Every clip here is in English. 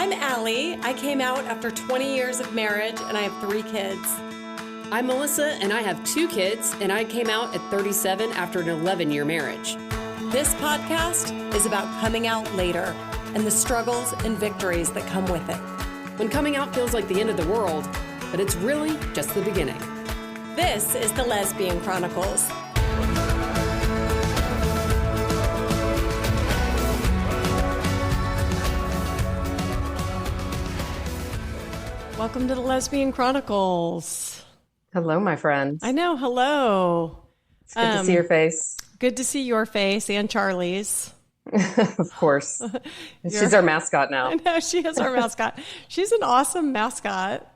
I'm Allie. I came out after 20 years of marriage and I have 3 kids. I'm Melissa and I have 2 kids and I came out at 37 after an 11-year marriage. This podcast is about coming out later and the struggles and victories that come with it. When coming out feels like the end of the world, but it's really just the beginning. This is the Lesbian Chronicles. Welcome to the Lesbian Chronicles. Hello, my friends. I know, hello. It's good to see your face. Good to see your face and Charlie's. Of course. She's our mascot now. I know, she is our mascot. She's an awesome mascot.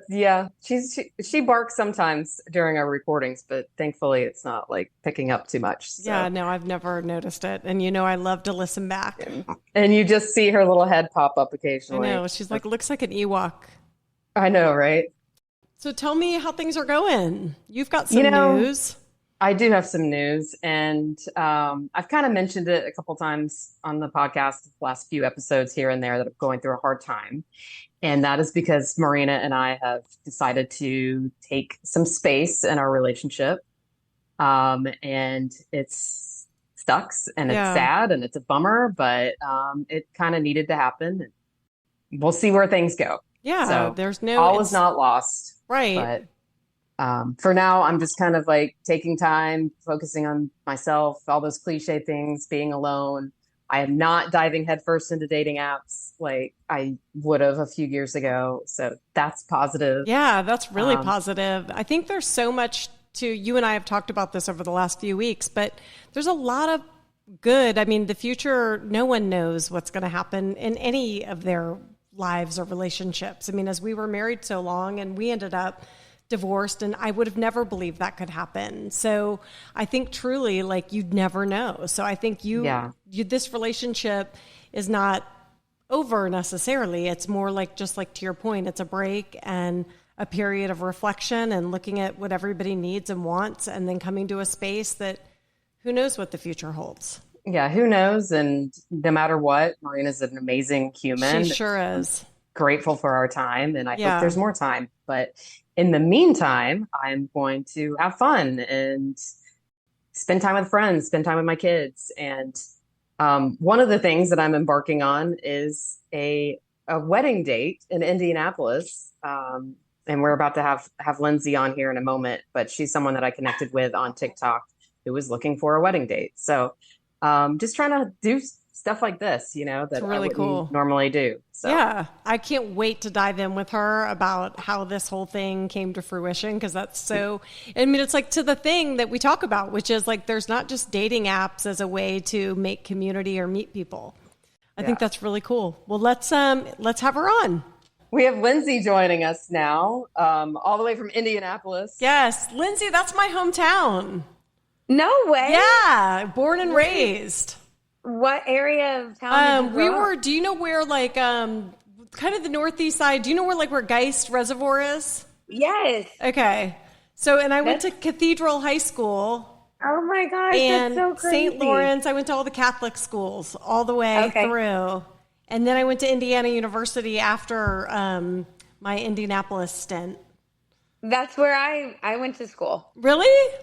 Yeah, she barks sometimes during our recordings, but thankfully it's not like picking up too much. So. Yeah, no, I've never noticed it. And you know, I love to listen back. And you just see her little head pop up occasionally. I know, she's like, looks like an Ewok. I know, right? So tell me how things are going. You've got some news. I do have some news, and I've kind of mentioned it a couple times on the podcast, the last few episodes here and there, that I'm going through a hard time. And that is because Marina and I have decided to take some space in our relationship. And it's sucks and it's sad and it's a bummer, but it kind of needed to happen. We'll see where things go. Yeah, so there's no... all is not lost. Right. But for now, I'm just kind of like taking time, focusing on myself, all those cliche things, being alone. I am not diving headfirst into dating apps like I would have a few years ago. So that's positive. Yeah, that's really positive. I think there's so much to, you and I have talked about this over the last few weeks, but there's a lot of good. I mean, the future, no one knows what's going to happen in any of their lives or relationships. I mean, as we were married so long and we ended up divorced, and I would have never believed that could happen. So I think truly, like, you'd never know. So I think this relationship is not over necessarily. It's more like, just like to your point, it's a break and a period of reflection and looking at what everybody needs and wants, and then coming to a space that who knows what the future holds. Yeah, who knows? And no matter what, Marina's an amazing human. She sure is. Grateful for our time, and I hope there's more time. But in the meantime, I'm going to have fun and spend time with friends, spend time with my kids. And one of the things that I'm embarking on is a wedding date in Indianapolis. And we're about to have Lindsay on here in a moment, but she's someone that I connected with on TikTok who was looking for a wedding date. So just trying to do stuff like this, that really I wouldn't cool. normally do. So. Yeah, I can't wait to dive in with her about how this whole thing came to fruition, because that's so, I mean, it's like to the thing that we talk about, which is like, there's not just dating apps as a way to make community or meet people. I think that's really cool. Well, let's have her on. We have Lindsay joining us now, all the way from Indianapolis. Yes, Lindsay, that's my hometown. No way. Yeah, born and raised. What area of town did you grow up? Do you know where, like, kind of the northeast side, do you know where Geist Reservoir is? Yes. Okay. So, and I went to Cathedral High School. Oh my gosh, and that's so crazy. St. Lawrence, I went to all the Catholic schools all the way through. And then I went to Indiana University after my Indianapolis stint. That's where I went to school. Really?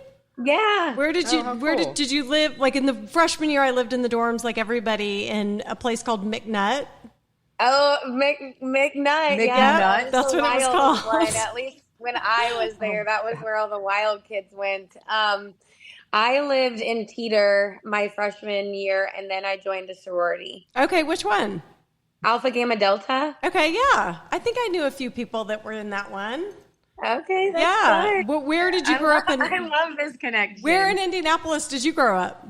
Yeah. Where did you live? Like, in the freshman year, I lived in the dorms like everybody in a place called McNutt. Oh, McNutt. Yeah, that's what it was called. One. At least when I was there, that was where all the wild kids went. I lived in Teeter my freshman year, and then I joined a sorority. Okay, which one? Alpha Gamma Delta. Okay, yeah. I think I knew a few people that were in that one. Okay, that's good. Well, where did you grow up in? I love this connection. Where in Indianapolis did you grow up?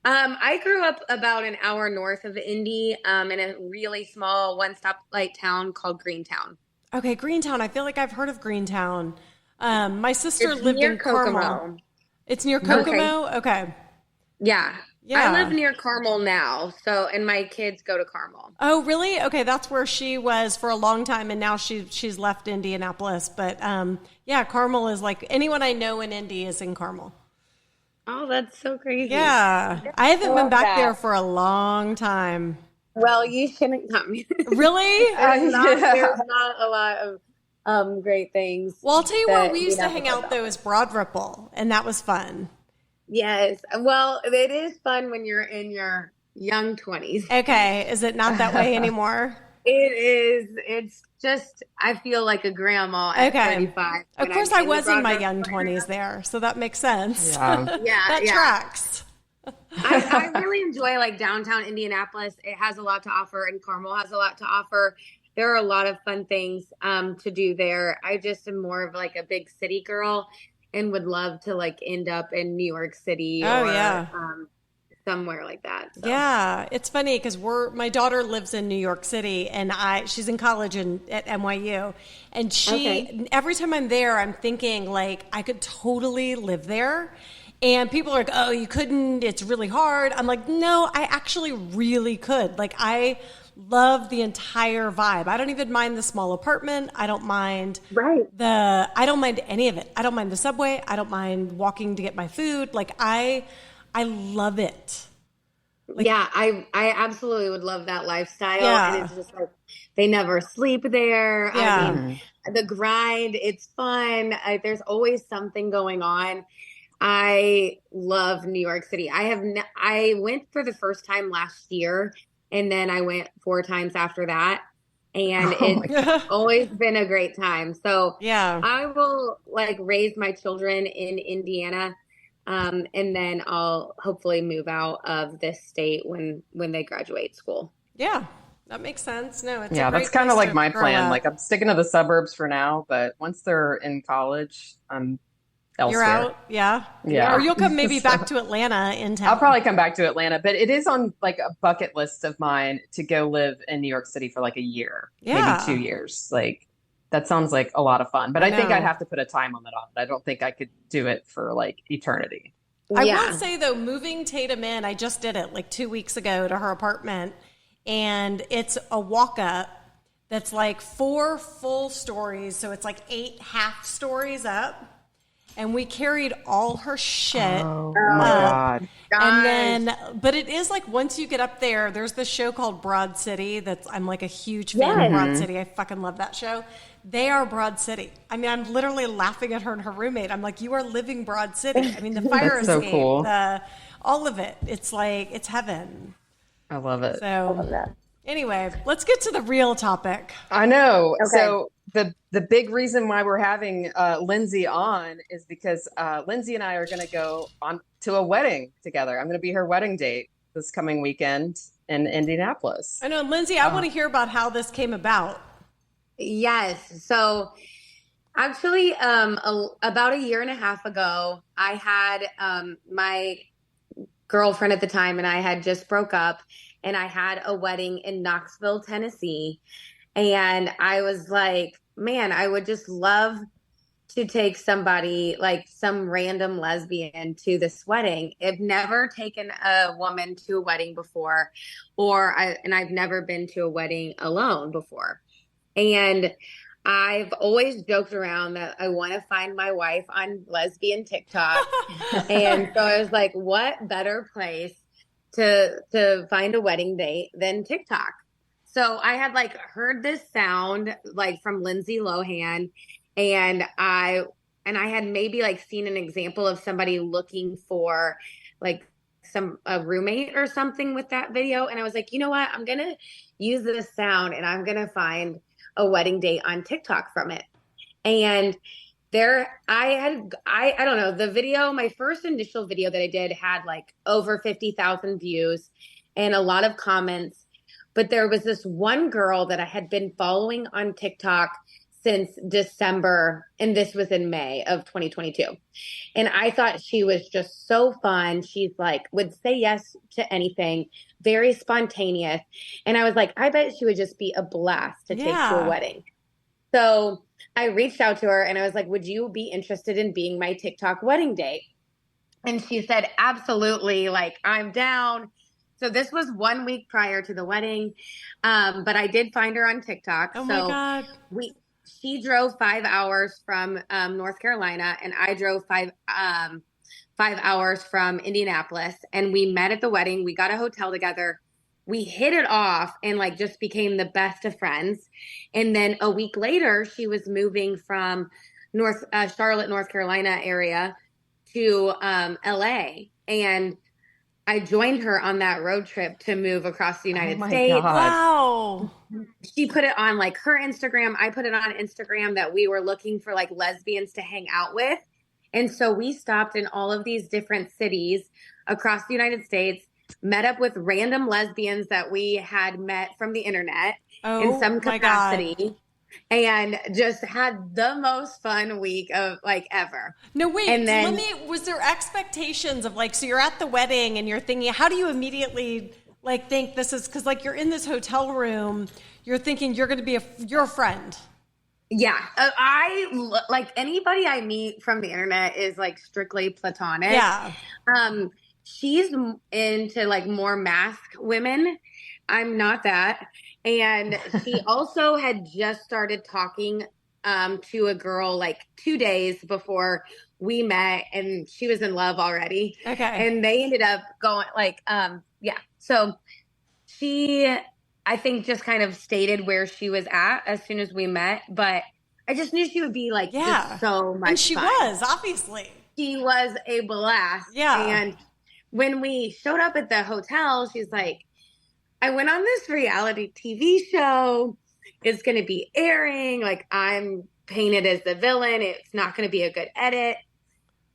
I grew up about an hour north of Indy, in a really small one-stoplight town called Greentown. Okay, Greentown. I feel like I've heard of Greentown. My sister lived in Kokomo. Carmel. It's near Kokomo? Okay. Yeah. I live near Carmel now, and my kids go to Carmel. Oh, really? Okay, that's where she was for a long time, and now she's left Indianapolis. But Carmel is like, anyone I know in Indy is in Carmel. Oh, that's so crazy. Yeah. I haven't been back there for a long time. Well, you shouldn't come. Really? There's not a lot of great things Well, I'll tell you where that we used to hang out Indianapolis though is Broad Ripple, and that was fun. Yes. Well, it is fun when you're in your young 20s. Okay, is it not that way anymore? It is. It's just, I feel like a grandma at Okay. 35. Of course, I was in my young 20s there, so that makes sense. Yeah. That tracks. I really enjoy like downtown Indianapolis. It has a lot to offer, and Carmel has a lot to offer. There are a lot of fun things to do there. I just am more of like a big city girl and would love to like end up in New York City somewhere like that. So. Yeah, it's funny because my daughter lives in New York City, and she's in college at NYU, and every time I'm there, I'm thinking like I could totally live there. And people are like, "Oh, you couldn't. It's really hard." I'm like, "No, I actually really could. Like, I love the entire vibe. I don't even mind the small apartment. I don't mind I don't mind any of it. I don't mind the subway. I don't mind walking to get my food. Like, I love it." Like, yeah, I absolutely would love that lifestyle. Yeah. And it's just like they never sleep there. Yeah. I mean, the grind, it's fun. There's always something going on. I love New York City. I went for the first time last year, and then I went 4 times after that. And it's always been a great time. So yeah, I will like raise my children in Indiana. And then I'll hopefully move out of this state when they graduate school. Yeah, that makes sense. No, it's that's kind of like my plan. Like I'm sticking to the suburbs for now, but once they're in college, I'm elsewhere. You're out, yeah. Or you'll come maybe back to Atlanta in town. I'll probably come back to Atlanta, but it is on like a bucket list of mine to go live in New York City for like a year, maybe 2 years. Like that sounds like a lot of fun, but I think I'd have to put a time limit on it. I don't think I could do it for like eternity. I will say though, moving Tatum in, I just did it like 2 weeks ago to her apartment, and it's a walk up that's like 4 full stories. So it's like 8 half stories up. And we carried all her shit. Oh my God. And then, but it is like once you get up there, there's this show called Broad City I'm like a huge fan of Broad City. I fucking love that show. They are Broad City. I mean, I'm literally laughing at her and her roommate. I'm like, you are living Broad City. I mean, the fire escape, so cool. All of it. It's like, it's heaven. I love it. So, I love that. Anyway, let's get to the real topic. I know. Okay. So the big reason why we're having Lindsay on is because Lindsay and I are going to go on to a wedding together. I'm going to be her wedding date this coming weekend in Indianapolis. I know, Lindsay, I want to hear about how this came about. Yes. So actually, about a year and a half ago, I had my girlfriend at the time and I had just broke up, and I had a wedding in Knoxville, Tennessee. And I was like, man, I would just love to take somebody, like some random lesbian, to this wedding. I've never taken a woman to a wedding before, and I've never been to a wedding alone before. And I've always joked around that I want to find my wife on lesbian TikTok. And so I was like, what better place to find a wedding date than TikTok? So I had like heard this sound like from Lindsay Lohan, and I had maybe like seen an example of somebody looking for like a roommate or something with that video. And I was like, you know what? I'm going to use this sound and I'm going to find a wedding date on TikTok from it. And I don't know, the video, my first initial video that I did had like over 50,000 views and a lot of comments. But there was this one girl that I had been following on TikTok since December, and this was in May of 2022. And I thought she was just so fun. She's like, would say yes to anything, very spontaneous. And I was like, I bet she would just be a blast to take to a wedding. So I reached out to her and I was like, would you be interested in being my TikTok wedding date? And she said, absolutely. Like, I'm down. So this was 1 week prior to the wedding. But I did find her on TikTok. Oh my God. She drove 5 hours from North Carolina, and I drove 5 hours from Indianapolis. And we met at the wedding. We got a hotel together. we hit it off and like just became the best of friends. And then a week later, she was moving from Charlotte, North Carolina area to LA. And I joined her on that road trip to move across the United States. God. Wow. She put it on like her Instagram. I put it on Instagram that we were looking for like lesbians to hang out with. And so we stopped in all of these different cities across the United States, met up with random lesbians that we had met from the internet in some capacity, and just had the most fun week of like ever. No, wait. And then, was there expectations of like, so you're at the wedding and you're thinking, how do you immediately like think this is, because like you're in this hotel room, you're thinking you're going to be you're a friend. Yeah. I like anybody I meet from the internet is like strictly platonic. Yeah. She's into like more masked women. I'm not that. And she also had just started talking to a girl like 2 days before we met, and she was in love already. Okay. And they ended up going like, yeah. So she, I think, just kind of stated where she was at as soon as we met, but I just knew she would be like just so much and she fun. was, obviously. She was a blast. Yeah. And when we showed up at the hotel, she's like, I went on this reality TV show. It's going to be airing. Like, I'm painted as the villain. It's not going to be a good edit.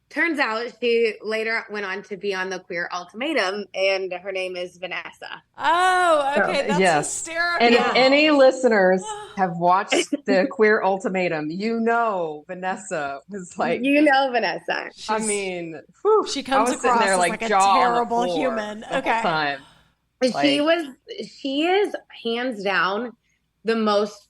Turns out she later went on to be on the Queer Ultimatum, and her name is Vanessa. Oh, okay. So, that's hysterical. And if any listeners have watched the Queer Ultimatum, you know Vanessa was like... You know Vanessa. I mean, whew, she comes across there, like a terrible human. Okay. Time. She is hands down the most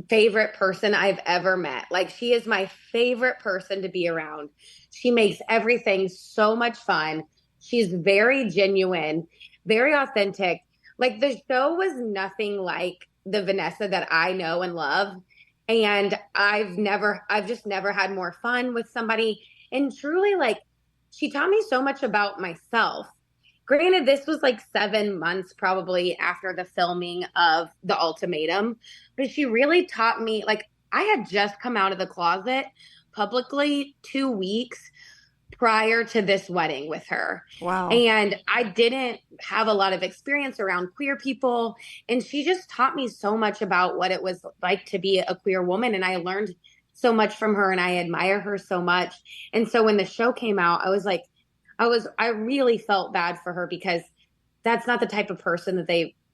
favorite person I've ever met. Like, she is my favorite person to be around. She makes everything so much fun. She's very genuine, very authentic. Like, the show was nothing like the Vanessa that I know and love. And I've just never had more fun with somebody. And truly, like, she taught me so much about myself. Granted, this was like 7 months probably after the filming of The Ultimatum, but she really taught me, like, I had just come out of the closet publicly 2 weeks prior to this wedding with her. Wow. And I didn't have a lot of experience around queer people. And she just taught me so much about what it was like to be a queer woman. And I learned so much from her, and I admire her so much. And so when the show came out, I was like, I really felt bad for her, because that's not the type of person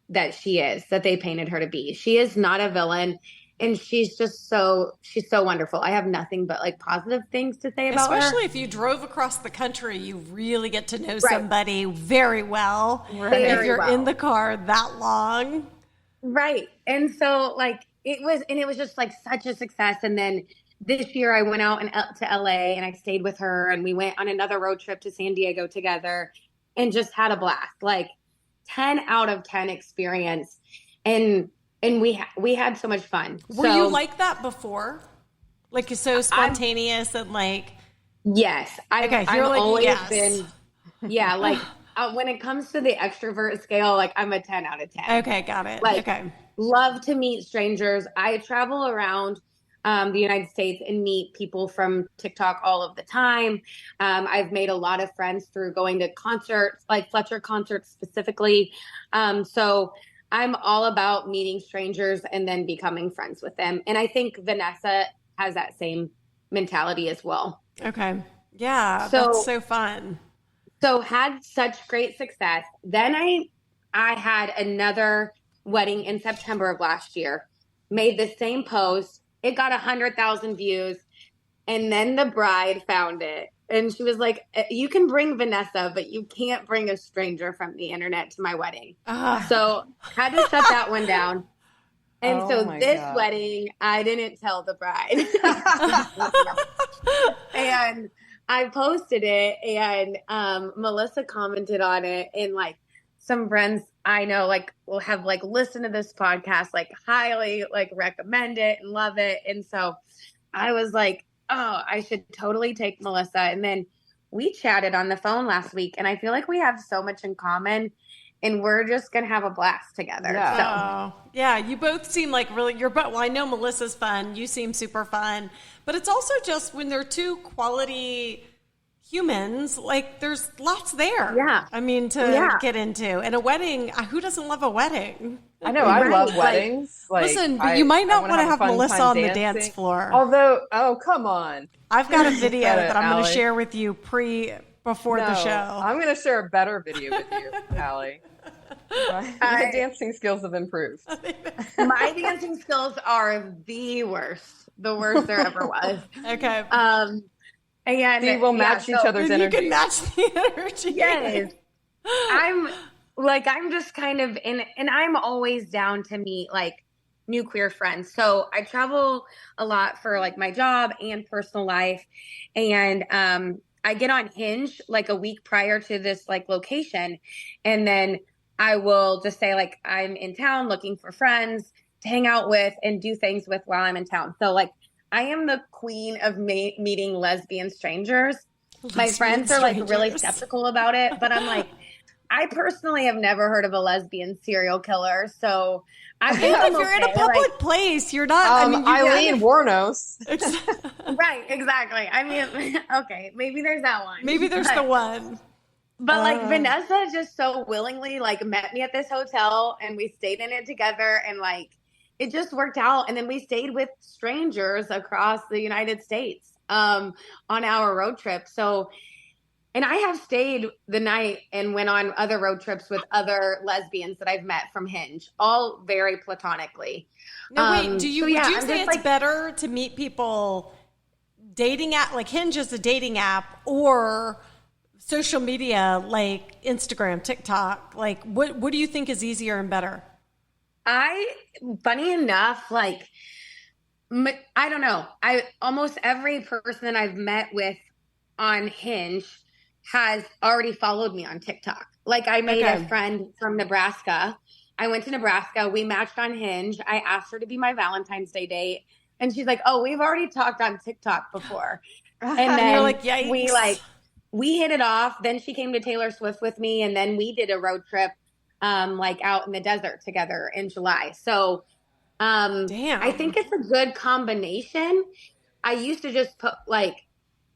that she is, that they painted her to be. She is not a villain, and she's so wonderful. I have nothing but like positive things to say about her. Especially if you drove across the country, you really get to know somebody very well. Right. If you're in the car that long. Right. And so like it was just like such a success. And then this year I went out to LA, and I stayed with her, and we went on another road trip to San Diego together and just had a blast. Like 10 out of 10 experience. And we had so much fun. Were you like that before? Like, so spontaneous and like... Yes. I've like, always been... Yeah, like when it comes to the extrovert scale, like I'm a 10 out of 10. Okay, got it. Like, okay. Love to meet strangers. I travel around the United States and meet people from TikTok all of the time. I've made a lot of friends through going to concerts, like Fletcher concerts specifically. So I'm all about meeting strangers and then becoming friends with them. And I think Vanessa has that same mentality as well. Okay. Yeah, that's so fun. So had such great success. Then I had another wedding in September of last year, made the same post. It got 100,000 views. And then the bride found it. And she was like, you can bring Vanessa, but you can't bring a stranger from the internet to my wedding. So had to shut that one down. And this wedding, I didn't tell the bride. And I posted it, and Melissa commented on it, and like some friends I know like will have like listened to this podcast, like highly like recommend it and love it. And so I was like, oh, I should totally take Melissa. And then we chatted on the phone last week, and I feel like we have so much in common. and we're just going to have a blast together. Yeah. So. Yeah, you both seem like really, well, I know Melissa's fun. You seem super fun. But it's also just when they're two quality humans, like there's lots there. Yeah. I mean, to get into. And a wedding, who doesn't love a wedding? I know, I love weddings. Listen, but you might not want to have Melissa on the dance floor. Although, oh, come on. I've got a video that I'm going to share with you before the show. I'm going to share a better video with you, Allie. My dancing skills have improved. My dancing skills are the worst there ever was. Okay. And we will match each other's energy. You can match the energy. Yes. I'm just kind of and I'm always down to meet like new queer friends. So I travel a lot for like my job and personal life. And I get on Hinge like a week prior to this like location. And then I will just say like, I'm in town looking for friends to hang out with and do things with while I'm in town. So like, I am the queen of meeting lesbian strangers. My friends are like really skeptical about it, but I'm like, I personally have never heard of a lesbian serial killer. So I think if you're in a public place, you're not. Eileen Warnos. Right, exactly. I mean, okay, maybe there's that one. Maybe there's the one. But like Vanessa just so willingly like met me at this hotel and we stayed in it together and like it just worked out. And then we stayed with strangers across the United States on our road trip. So, and I have stayed the night and went on other road trips with other lesbians that I've met from Hinge, all very platonically. No, wait, do you say it's better to meet people dating app, like Hinge is a dating app, or social media like Instagram, TikTok? Like what do you think is easier and better? Funny enough, like, I don't know. Almost every person that I've met with on Hinge has already followed me on TikTok. Like I made a friend from Nebraska. I went to Nebraska. We matched on Hinge. I asked her to be my Valentine's Day date. And she's like, oh, we've already talked on TikTok before. And then you're like, yikes. We hit it off. Then she came to Taylor Swift with me. And then we did a road trip like out in the desert together in July. So damn. I think it's a good combination. I used to just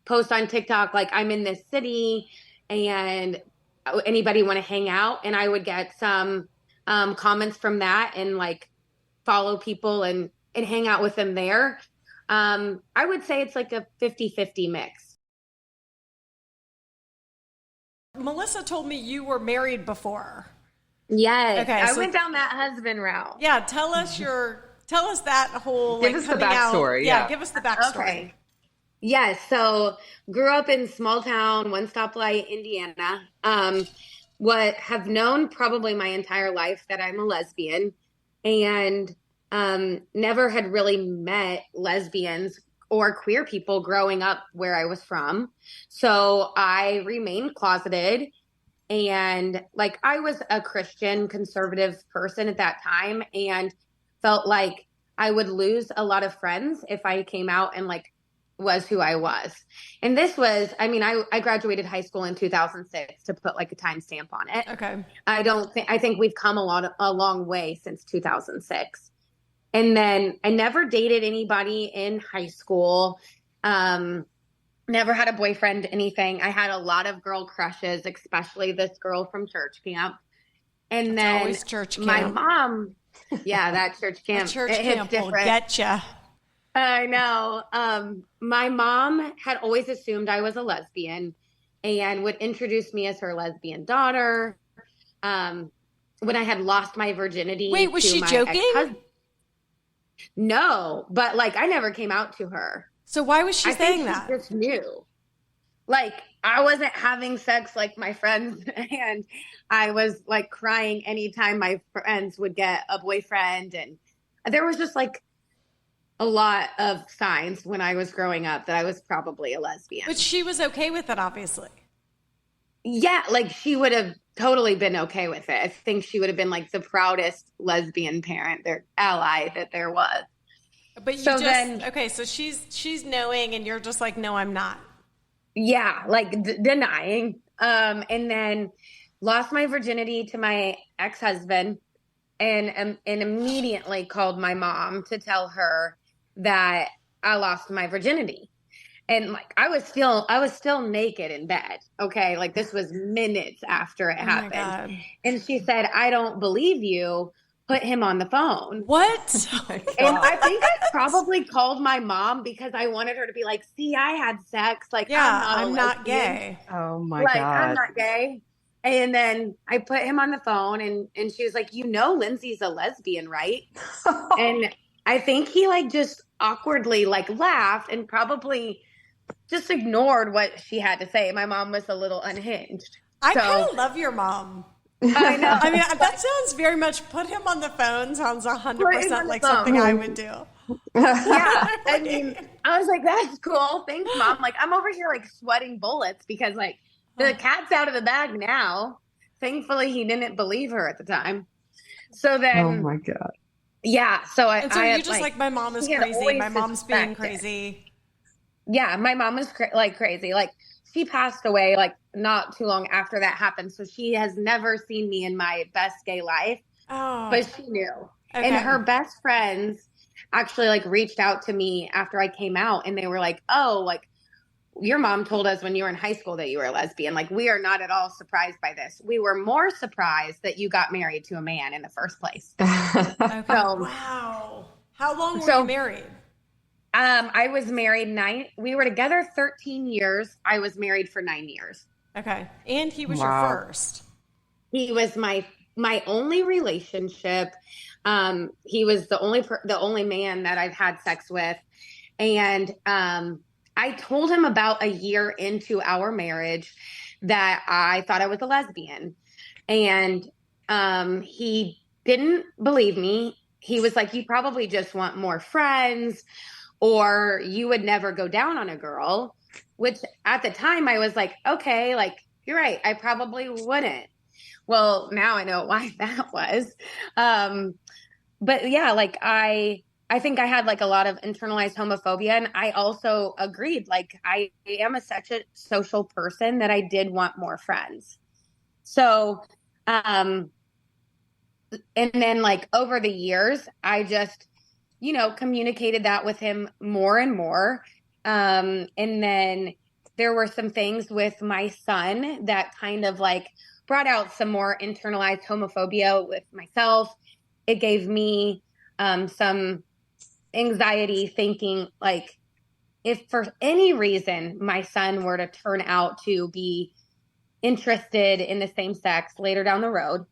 post on TikTok, like I'm in this city and anybody want to hang out? And I would get some comments from that and like follow people and hang out with them there. I would say it's like a 50-50 mix. Melissa told me you were married before. Yes. Okay, I went down that husband route. Yeah. Tell us that whole, give us the backstory. Yeah. Give us the backstory. Okay. Yes. So grew up in small town, one stoplight, Indiana. What have known probably my entire life that I'm a lesbian and never had really met lesbians or queer people growing up where I was from. So I remained closeted. And like I was a Christian conservative person at that time and felt like I would lose a lot of friends if I came out and like was who I was. And this was, I graduated high school in 2006 to put like a timestamp on it. Okay. I think we've come a long way since 2006. And then I never dated anybody in high school. Never had a boyfriend, anything. I had a lot of girl crushes, especially this girl from church camp. And then always church camp. My mom, that church camp. Church camp will get ya. I know. My mom had always assumed I was a lesbian and would introduce me as her lesbian daughter. When I had lost my virginity. Wait, was she joking? No, but like I never came out to her. So why was she saying that? She just knew. Like I wasn't having sex like my friends and I was like crying anytime my friends would get a boyfriend. And there was just like a lot of signs when I was growing up that I was probably a lesbian. But she was okay with it, obviously. Yeah, like she would have totally been okay with it. I think she would have been like the proudest lesbian parent, their ally that there was. But you so she's knowing and you're just like, no, I'm not. Yeah, like denying. And then lost my virginity to my ex-husband, and immediately called my mom to tell her that I lost my virginity. And like I was still naked in bed. Okay. Like this was minutes after it Oh my happened. God. And she said, I don't believe you. Put him on the phone. What? Oh my And God. I think I probably called my mom because I wanted her to be like, see, I had sex. Like, Yeah, I'm I'm not not lesbian. gay. Oh my Like, I'm God. not gay. And then I put him on the phone, and she was like, you know, Lindsay's a lesbian, right? And I think he like just awkwardly like laughed and probably just ignored what she had to say. My mom was a little unhinged. I kind So of love your mom. I know. I mean, that sounds very much put him on the phone. Sounds Put him on 100% the like phone. something I would do. Yeah. I mean, I was like, that's cool. Thanks, mom. Like, I'm over here like sweating bullets because like the cat's out of the bag now. Thankfully, he didn't believe her at the time. So Oh then, my God. yeah. So And so I you're had, just like, my mom is he had crazy. always My mom's being suspected. crazy. Yeah, my mom was like crazy. Like she passed away like not too long after that happened. So she has never seen me in my best gay life, Oh, but she knew. And okay. her best friends actually like reached out to me after I came out, and they were like, "Oh, like your mom told us when you were in high school that you were a lesbian. Like we are not at all surprised by this. We were more surprised that you got married to a man in the first place." Okay. So, Wow. How long were so you married? I was married we were together 13 years. I was married for 9 years. Okay. And he was your Wow. first. He was my only relationship. He was the only man that I've had sex with. And I told him about a year into our marriage that I thought I was a lesbian. And he didn't believe me. He was like, you probably just want more friends, or you would never go down on a girl, which at the time I was like, okay, like, you're right. I probably wouldn't. Well, now I know why that was. But yeah, like I think I had like a lot of internalized homophobia, and I also agreed like I am such a social person that I did want more friends. So and then like over the years, I just communicated that with him more and more. And then there were some things with my son that kind of like brought out some more internalized homophobia with myself. It gave me some anxiety thinking like if for any reason my son were to turn out to be interested in the same sex later down the road,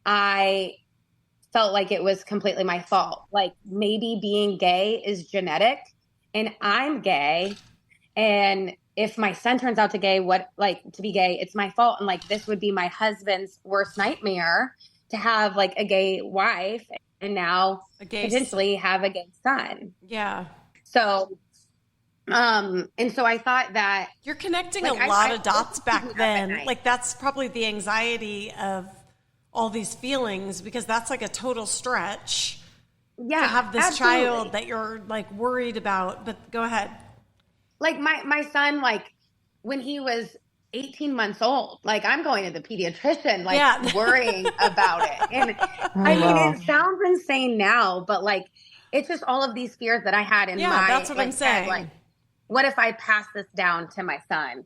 I felt like it was completely my fault. Like maybe being gay is genetic and I'm gay. And if my son turns out to be gay, it's my fault. And like, this would be my husband's worst nightmare to have like a gay wife and now potentially have a gay son. Yeah. So, and so I thought that you're connecting like, a lot of dots back then. Like that's probably the anxiety of all these feelings, because that's like a total stretch to have this absolutely. child that you're like worried about. But go ahead. Like my son, like when he was 18 months old, like I'm going to the pediatrician, like worrying about it. And I mean, it sounds insane now, but like, it's just all of these fears that I had in my that's what I'm saying. head, like, what if I pass this down to my son?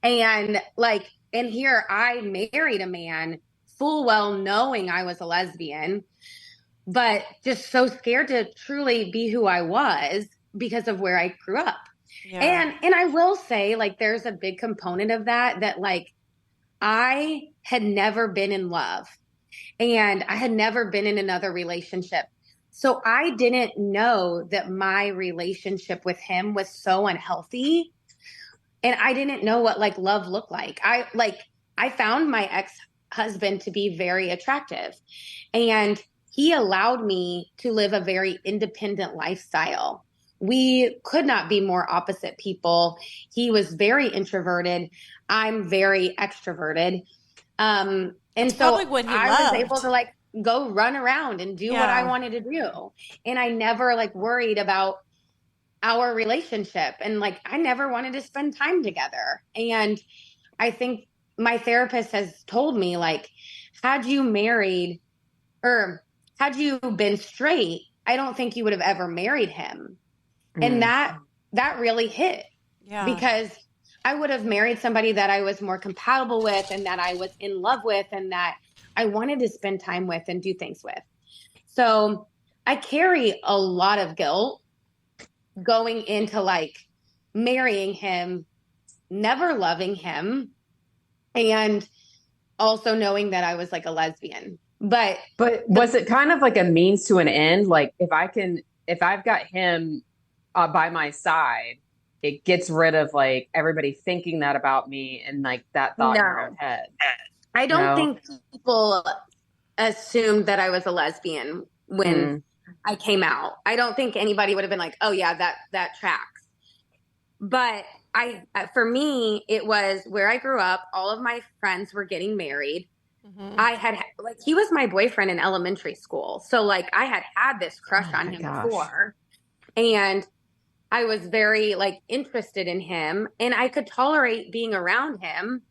And like, and here I married a man full well knowing I was a lesbian, but just so scared to truly be who I was because of where I grew up. Yeah. And I will say, like, there's a big component of that like I had never been in love and I had never been in another relationship. So I didn't know that my relationship with him was so unhealthy. And I didn't know what like love looked like. I found my ex-husband to be very attractive, and he allowed me to live a very independent lifestyle. We could not be more opposite people. He was very introverted. I'm very extroverted. And that's so I was able to like go run around and do what I wanted to do. And I never like worried about our relationship. And like, I never wanted to spend time together. And I think my therapist has told me, like, had you married or had you been straight, I don't think you would have ever married him. And that really hit because I would have married somebody that I was more compatible with and that I was in love with and that I wanted to spend time with and do things with. So I carry a lot of guilt going into like marrying him, never loving him, and also knowing that I was like a lesbian. But was it kind of like a means to an end? Like if I've got him by my side, it gets rid of like everybody thinking that about me and like that thought in your own head. I don't think people assumed that I was a lesbian when I came out. I don't think anybody would have been like, oh yeah, that tracks. But for me, it was where I grew up. All of my friends were getting married. Mm-hmm. I had like, he was my boyfriend in elementary school. So like I had this crush on him before, and I was very like interested in him and I could tolerate being around him.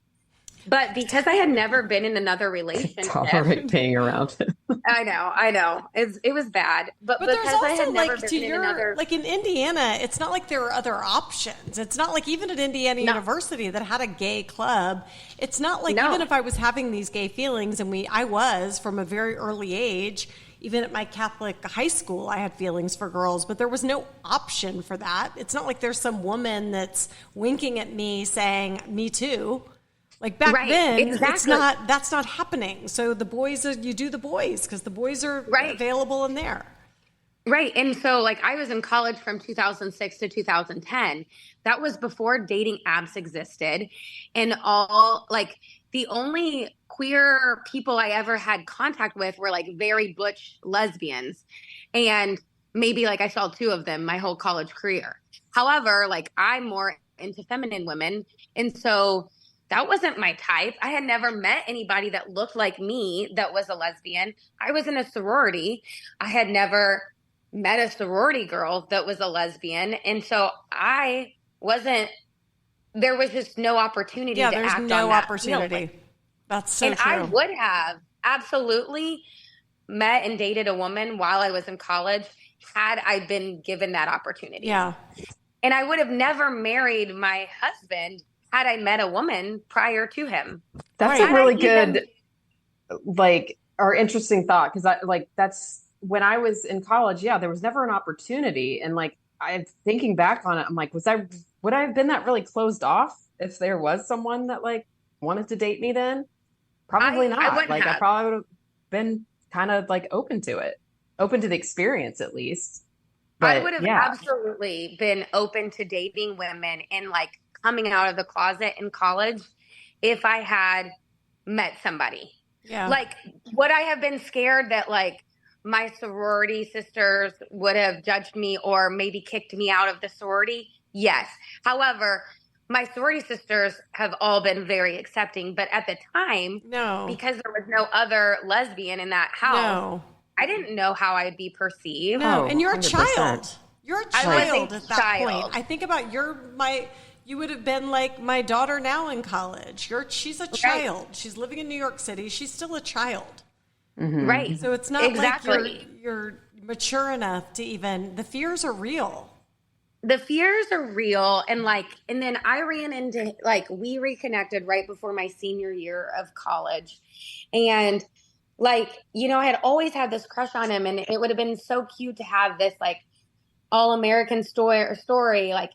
But because I had never been in another relationship, tolerate being around him. I know. It was bad. But because there's also, I had never like, been in another, like in Indiana, it's not like there were other options. It's not like even at Indiana University that had a gay club. It's not like even if I was having these gay feelings, and I was from a very early age, even at my Catholic high school, I had feelings for girls, but there was no option for that. It's not like there's some woman that's winking at me saying, me too. Like back then, that's not happening. So the boys, you do the boys because the boys are available in there. Right. And so like I was in college from 2006 to 2010. That was before dating apps existed. And all like the only queer people I ever had contact with were like very butch lesbians. And maybe like I saw 2 of them my whole college career. However, like I'm more into feminine women. And so that wasn't my type. I had never met anybody that looked like me that was a lesbian. I was in a sorority. I had never met a sorority girl that was a lesbian. And so there was just no opportunity to act on that. There's no opportunity. That's so true. And I would have absolutely met and dated a woman while I was in college had I been given that opportunity. Yeah. And I would have never married my husband had I met a woman prior to him. That's a really good, or interesting thought. Cause that's when I was in college. Yeah. There was never an opportunity. And I'm thinking back on it. I'm like, would I have been that really closed off if there was someone that wanted to date me then? Probably not. I probably would have been kind of open to it, open to the experience at least. But, I would have absolutely been open to dating women and coming out of the closet in college if I had met somebody. Yeah. Would I have been scared that my sorority sisters would have judged me or maybe kicked me out of the sorority? Yes. However, my sorority sisters have all been very accepting, but at the time, because there was no other lesbian in that house, I didn't know how I'd be perceived. No, and you're 100%. A child. You're a child at that child. point. I think about you would have been like my daughter now in college. She's a child. She's living in New York City. She's still a child. Mm-hmm. Right. So it's not like you're mature enough to even, the fears are real. The fears are real. And then I ran into, we reconnected right before my senior year of college. And I had always had this crush on him, and it would have been so cute to have this all-American story.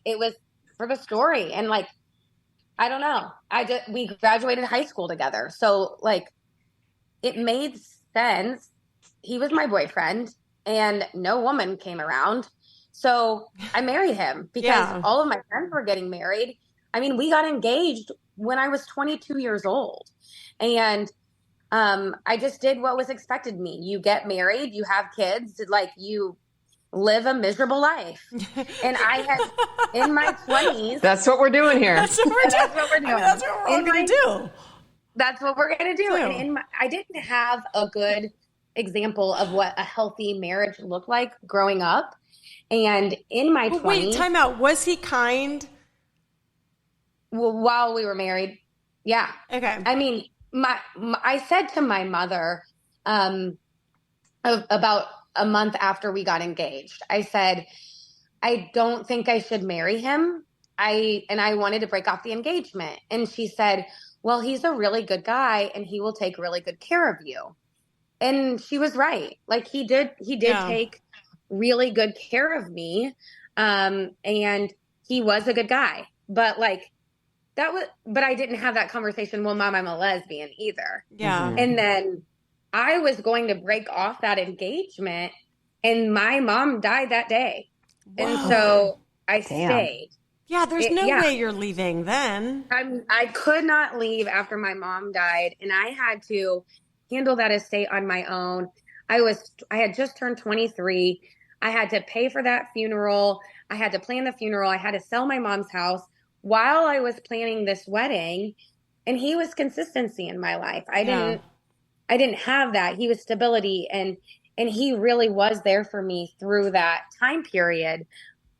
It was for the story. And I don't know. We graduated high school together. So it made sense. He was my boyfriend and no woman came around. So I married him because all of my friends were getting married. I mean, we got engaged when I was 22 years old. And I just did what was expected of me. You get married, you have kids, you live a miserable life. And I had in my 20s. That's what we're doing here. That's what we're doing. That's what we're going to do. That's what we're going to do. And I didn't have a good example of what a healthy marriage looked like growing up. And in my 20s. Wait, time out. Was he kind? Well, while we were married. Yeah. Okay. I mean, I said to my mother, about a month after we got engaged, I said, I don't think I should marry him. I wanted to break off the engagement. And she said, well, he's a really good guy and he will take really good care of you. And she was right. Like he did take really good care of me. And he was a good guy. But but I didn't have that conversation. Well, Mom, I'm a lesbian either. Yeah. And then I was going to break off that engagement and my mom died that day. Whoa. And so I stayed. Yeah, there's no way you're leaving then. I could not leave after my mom died, and I had to handle that estate on my own. I had just turned 23. I had to pay for that funeral. I had to plan the funeral. I had to sell my mom's house while I was planning this wedding, and he was consistency in my life. I didn't have that. He was stability, and he really was there for me through that time period.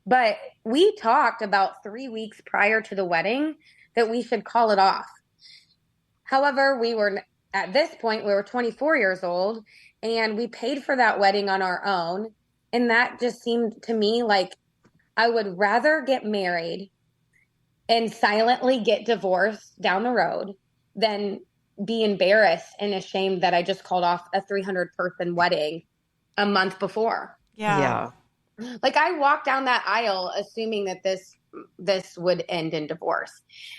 But we talked about 3 weeks prior to the wedding that we should call it off. However, at this point, we were 24 years old and we paid for that wedding on our own. And that just seemed to me like I would rather get married and silently get divorced down the road than be embarrassed and ashamed that I just called off a 300-person wedding a month before. Yeah. Like I walked down that aisle assuming that this would end in divorce.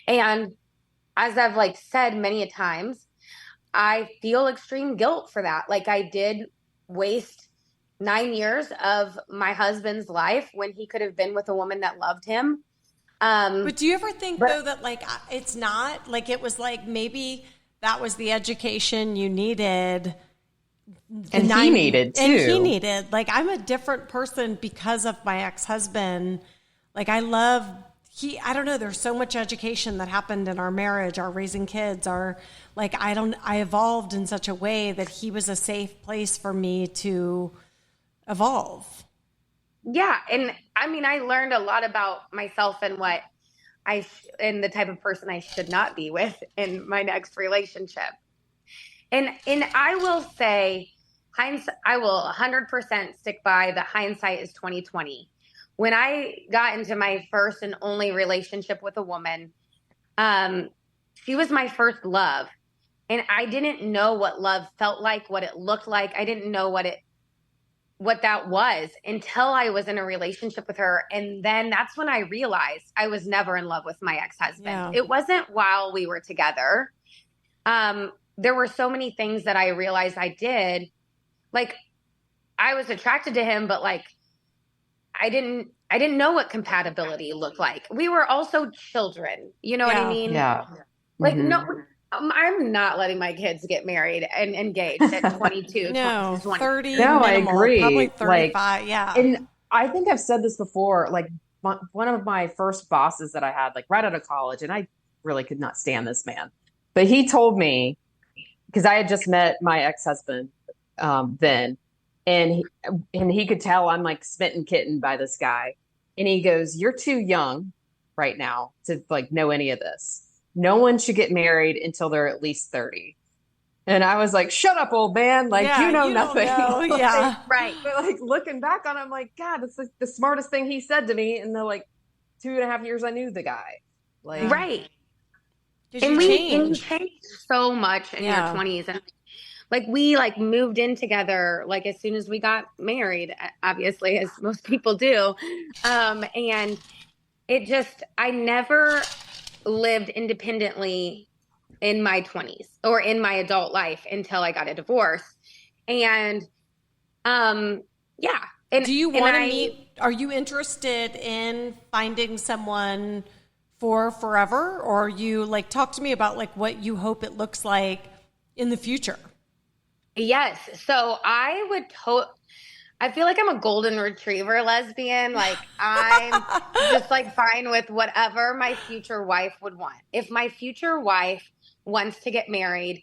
And as I've said many a times, I feel extreme guilt for that. Like I did waste 9 years of my husband's life when he could have been with a woman that loved him. But do you ever think though that it's not it was maybe that was the education you needed? And he needed too. And he needed. I'm a different person because of my ex-husband. I don't know, there's so much education that happened in our marriage, our raising kids, I evolved in such a way that he was a safe place for me to evolve. Yeah. And I mean, I learned a lot about myself and what and the type of person I should not be with in my next relationship. And I will say, I will 100% stick by the hindsight is 2020. When I got into my first and only relationship with a woman, she was my first love. And I didn't know what love felt like, what it looked like. I didn't know what that was until I was in a relationship with her. And then that's when I realized I was never in love with my ex-husband. Yeah. It wasn't while we were together. There were so many things that I realized I did. I was attracted to him, but I didn't know what compatibility looked like. We were also children. You know what I mean? Yeah. No, I'm not letting my kids get married and engaged at 22, no, 30. No, minimal, I agree. Probably 35. Yeah. And I think I've said this before. One of my first bosses that I had, right out of college, and I really could not stand this man, but he told me, because I had just met my ex-husband then, and he could tell I'm smitten kitten by this guy. And he goes, "You're too young right now to know any of this. No one should get married until they're at least 30. And I was like, "Shut up, old man. You know nothing." Yeah. Right. But looking back on it, I'm like, God, that's the smartest thing he said to me in the 2.5 years I knew the guy. Right. And you change so much in your 20s. And we moved in together as soon as we got married, obviously, as most people do. And I never lived independently in my 20s or in my adult life until I got a divorce. And yeah. And do you want to meet? Are you interested in finding someone for forever, or you talk to me about what you hope it looks like in the future? Yes. So I feel like I'm a golden retriever lesbian. I'm just fine with whatever my future wife would want. If my future wife wants to get married,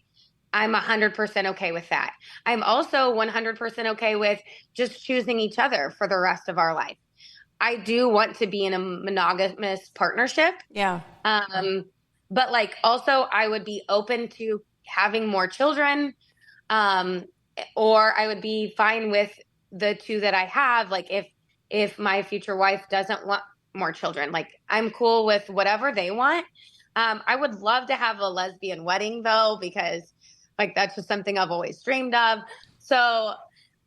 I'm 100% okay with that. I'm also 100% okay with just choosing each other for the rest of our life. I do want to be in a monogamous partnership. Yeah. but like also I would be open to having more children, um, or I would be fine with the two that I have. Like if my future wife doesn't want more children, like I'm cool with whatever they want. I would love to have a lesbian wedding though, because like that's just something I've always dreamed of. So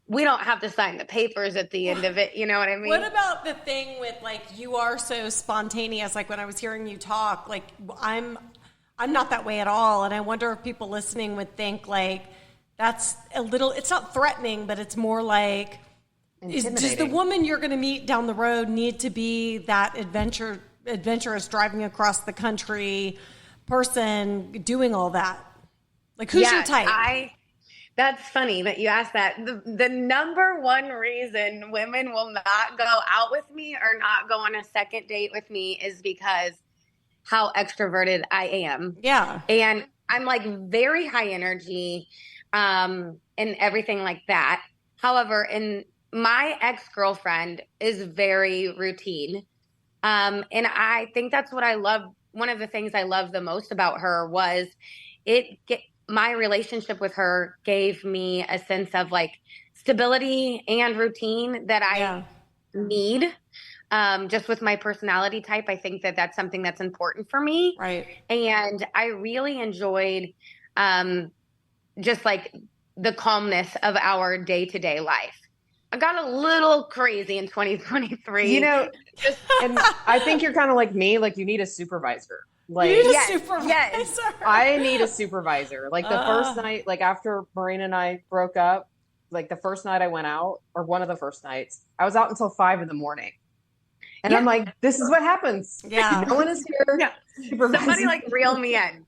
we don't have to sign the papers at the end of it. You know what I mean? What about the thing with like, you are so spontaneous? Like when I was hearing you talk, like I'm not that way at all. And I wonder if people listening would think like, that's a little, it's not threatening, but it's more like, does the woman you're going to meet down the road need to be that adventurous driving across the country person doing all that? Like who's your type? That's funny that you asked that. The number one reason women will not go out with me or not go on a second date with me is because how extroverted I am. Yeah. And I'm like very high energy, and everything like that. However, my ex-girlfriend is very routine. And I think that's what I love. One of the things I love the most about her was my relationship with her gave me a sense of like stability and routine that I need. Just with my personality type, I think that that's something that's important for me. Right. And I really enjoyed just like the calmness of our day-to-day life. I got a little crazy in 2023. You know, and I think you're kind of like me, like you need a supervisor. Like, you need a supervisor. Yes. I need a supervisor. Like the first night, like after Marina and I broke up, like the first night I went out, or one of the first nights, I was out until 5 a.m. And I'm like, this is what happens. Yeah. No one is here. Yeah. Somebody like reel me in.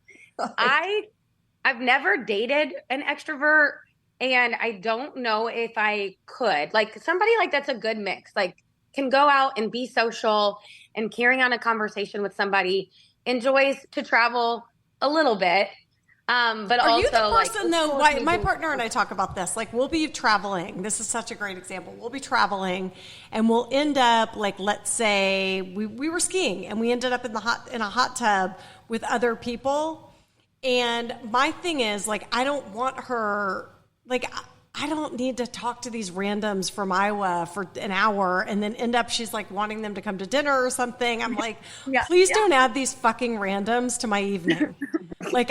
I've never dated an extrovert, and I don't know if I could. Like somebody like that's a good mix, like can go out and be social and carrying on a conversation with somebody, enjoys to travel a little bit. But are also, you the person like, though? My partner and I talk about this. Like, we'll be traveling. This is such a great example. We'll be traveling, and we'll end up like, let's say we were skiing, and we ended up in a hot tub with other people. And my thing is like, I don't want her like. I don't need to talk to these randoms from Iowa for an hour and then end up she's like wanting them to come to dinner or something. I'm like, please don't add these fucking randoms to my evening. Like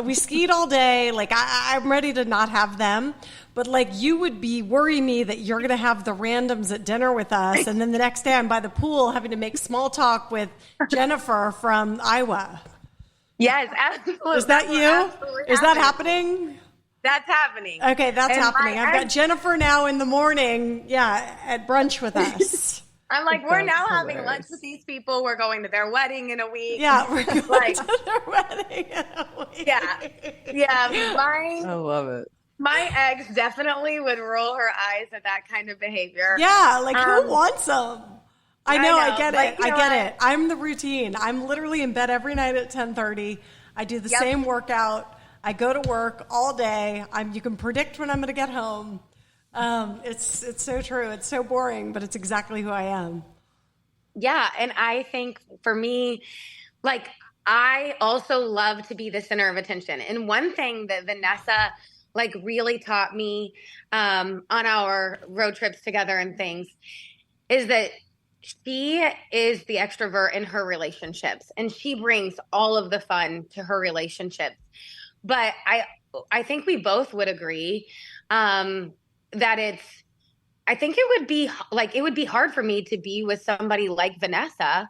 we skied all day. Like I'm ready to not have them. But like you would worry me that you're going to have the randoms at dinner with us. And then the next day I'm by the pool having to make small talk with Jennifer from Iowa. Yes, absolutely. Is that you? Is that happening? That's happening. Okay, that's happening. I've got Jennifer now in the morning, at brunch with us. I'm like, we're now having lunch with these people. We're going to their wedding in a week. Yeah, we're going to their wedding in a week. Yeah. I love it. My ex definitely would roll her eyes at that kind of behavior. Yeah, like who wants them? I know, I get like, it. I get it. I'm the routine. I'm literally in bed every night at 10:30. I do the same workout. I go to work all day. You can predict when I'm going to get home. It's so true. It's so boring, but it's exactly who I am. Yeah, and I think for me, like I also love to be the center of attention. And one thing that Vanessa like really taught me on our road trips together and things is that she is the extrovert in her relationships, and she brings all of the fun to her relationships. But I think we both would agree that I think it would be hard for me to be with somebody like Vanessa,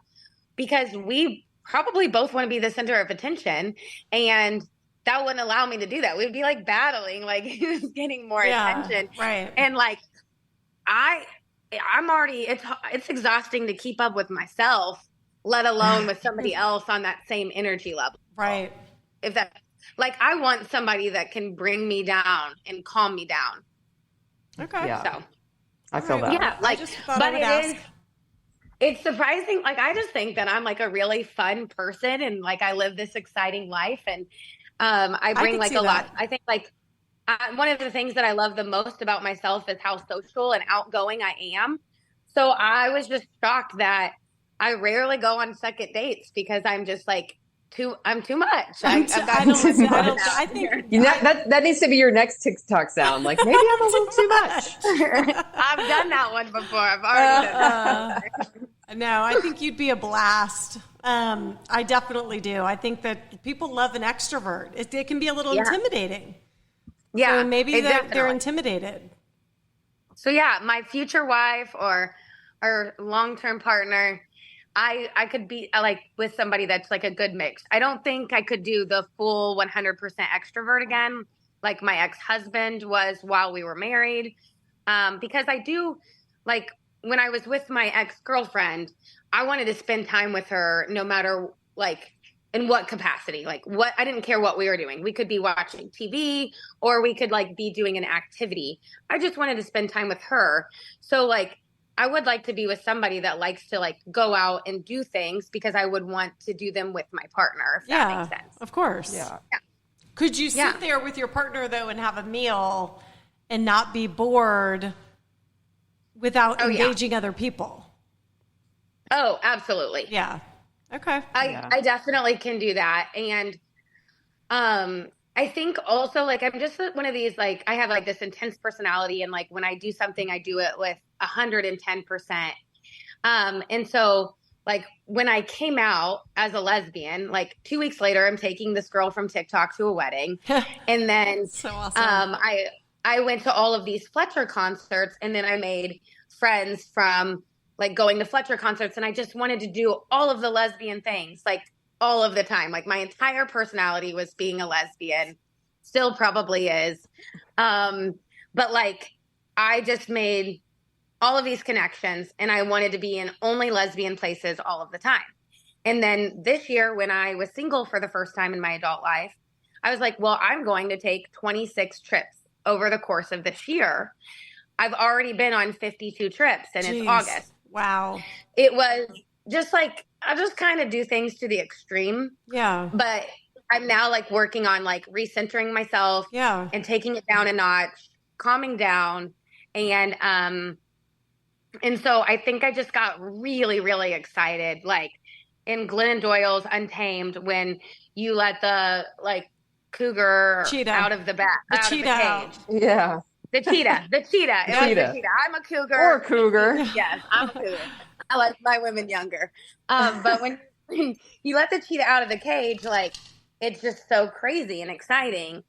because we probably both want to be the center of attention, and that wouldn't allow me to do that. We'd be like battling, like who's getting more attention. Right. And like I'm already, it's exhausting to keep up with myself, let alone with somebody else on that same energy level. Right. If that, like, I want somebody that can bring me down and calm me down. Okay. Yeah. So I feel that. Yeah. Like, but it's surprising. Like, I just think that I'm like a really fun person, and like, I live this exciting life, and I bring like a lot. I think like one of the things that I love the most about myself is how social and outgoing I am. So I was just shocked that I rarely go on second dates, because I'm just like I'm too much. I think that needs to be your next TikTok sound. Like, maybe I'm a little too much. I've done that one before. I've already done that. No, I think you'd be a blast. I definitely do. I think that people love an extrovert. It can be a little intimidating. Yeah. So maybe they're intimidated. So yeah, my future wife or long-term partner, I could be like with somebody that's like a good mix. I don't think I could do the full 100% extrovert again, like my ex-husband was while we were married. Because I do, like, when I was with my ex-girlfriend, I wanted to spend time with her no matter, like, in what capacity. Like, I didn't care what we were doing. We could be watching TV or we could, like, be doing an activity. I just wanted to spend time with her. So, like, I would like to be with somebody that likes to, like, go out and do things because I would want to do them with my partner, if that makes sense. Of course. Yeah. Could you sit there with your partner, though, and have a meal and not be bored without engaging other people? Oh, absolutely. Yeah. Okay. I definitely can do that. And I think also, like, I'm just one of these, like, I have like this intense personality, and like when I do something, I do it with 110%. And so, like, when I came out as a lesbian, like 2 weeks later, I'm taking this girl from TikTok to a wedding. And then so awesome. I went to all of these Fletcher concerts, and then I made friends from, like, going to Fletcher concerts, and I just wanted to do all of the lesbian things, like, all of the time. Like, my entire personality was being a lesbian, still probably is. But, like, I just made all of these connections, and I wanted to be in only lesbian places all of the time. And then this year, when I was single for the first time in my adult life, I was like, well, I'm going to take 26 trips over the course of this year. I've already been on 52 trips, and it's August. Wow. It was just like, I just kind of do things to the extreme. Yeah. But I'm now, like, working on, like, recentering myself and taking it down a notch, calming down. And so I think I just got really, really excited, like in Glennon Doyle's Untamed, when you let the, like, cougar cheetah out of the back, the out cheetah of the out. cage. Yeah. The cheetah. It was the cheetah. I'm a cougar. Or a cougar. Yes, I'm a cougar. I like my women younger. But when you let the cheetah out of the cage, like, it's just so crazy and exciting.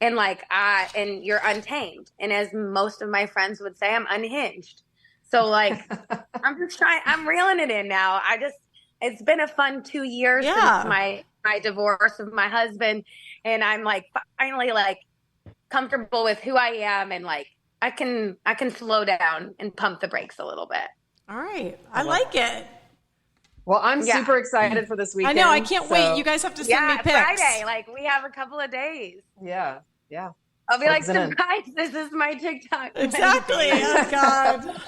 And, like, and you're untamed. And as most of my friends would say, I'm unhinged. So, like, I'm reeling it in now. It's been a fun 2 years since my divorce of my husband. And I'm, like, finally, like, comfortable with who I am, and, like, I can slow down and pump the brakes a little bit. All right. I like it. Well, I'm super excited for this weekend. I know. I can't wait. You guys have to send me pics. Friday. Like, we have a couple of days. Yeah. Yeah. I'll be like, surprise, this is my TikTok. Exactly. Oh, God.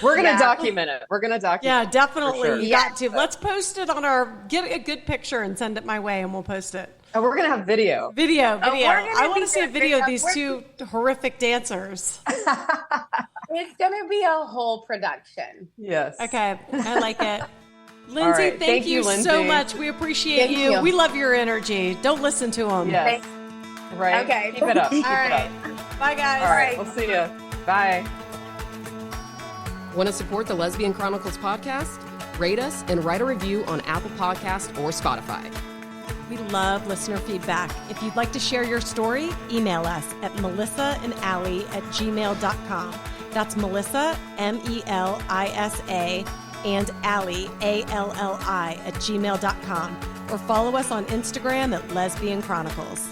We're going to document it. We're going to document it. Yeah, definitely. Sure. You got to. Let's post it on get a good picture and send it my way, and we'll post it. And we're going to have video. Video. I want to see a video of these two horrific dancers. It's going to be a whole production. Yes. Okay. I like it. Lindsay, right. thank you Lindsay. so much. We appreciate you. We love your energy. Don't listen to them. Yes. Right. Okay. Keep it up. All right. Bye, guys. All right. We'll see you. Bye. Want to support the Lesbian Chronicles podcast? Rate us and write a review on Apple Podcasts or Spotify. We love listener feedback. If you'd like to share your story, email us at melissaandallie@gmail.com. That's Melissa, MELISA, and Allie, ALLI, @gmail.com. Or follow us on Instagram at Lesbian Chronicles.